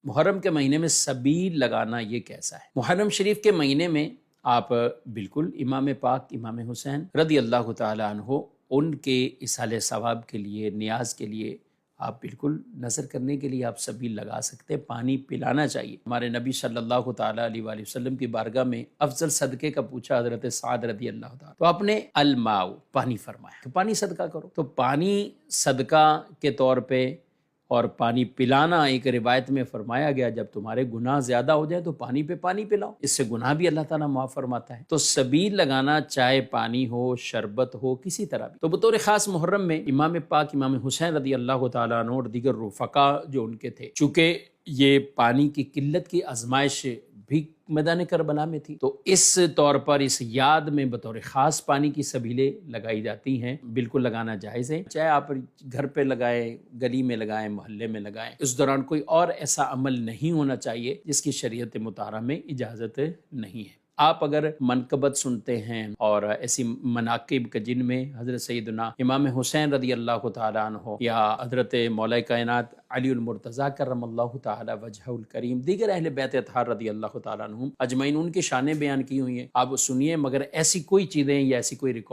محرم کے مہینے میں سبیل لگانا یہ کیسا ہے؟ محرم شریف کے مہینے میں آپ بالکل امام پاک امام حسین رضی اللہ تعالیٰ عنہ ان کے اصالہ ثواب کے لیے، نیاز کے لیے آپ بالکل نظر کرنے کے لیے آپ سبیل لگا سکتے ہیں۔ پانی پلانا چاہیے۔ ہمارے نبی صلی اللہ تعالیٰ علیہ وآلہ وسلم کی بارگاہ میں افضل صدقے کا پوچھا حضرت سعد رضی اللہ تعالیٰ، تو آپ نے الماء پانی فرمایا کہ پانی صدقہ کرو۔ تو پانی صدقہ کے طور پہ اور پانی پلانا ایک روایت میں فرمایا گیا جب تمہارے گناہ زیادہ ہو جائے تو پانی پہ پانی پلاؤ، اس سے گناہ بھی اللہ تعالیٰ معاف فرماتا ہے۔ تو سبیل لگانا چاہے پانی ہو، شربت ہو، کسی طرح بھی۔ تو بطور خاص محرم میں امام پاک امام حسین رضی اللہ تعالیٰ عنہ اور دیگر رفقا جو ان کے تھے، چونکہ یہ پانی کی قلت کی آزمائش بھی میدان کربلا میں تھی، تو اس طور پر اس یاد میں بطور خاص پانی کی سبیلیں لگائی جاتی ہیں۔ بالکل لگانا جائز ہے، چاہے آپ گھر پہ لگائیں، گلی میں لگائیں، محلے میں لگائیں۔ اس دوران کوئی اور ایسا عمل نہیں ہونا چاہیے جس کی شریعت مطہرہ میں اجازت نہیں ہے۔ آپ اگر منقبت سنتے ہیں اور ایسی مناقب کے جن میں حضرت سیدنا امام حسین رضی اللہ تعالیٰ عنہ یا حضرت مولا کائنات علی المرتضیٰ کرم اللہ تعالیٰ وجہہ الکریم، دیگر اہل بیت اطہار رضی اللہ تعالیٰ عنہم اجمعین، ان کی شانیں بیان کی ہوئی ہیں، آپ سنیے، مگر ایسی کوئی چیزیں یا ایسی کوئی ریکارڈ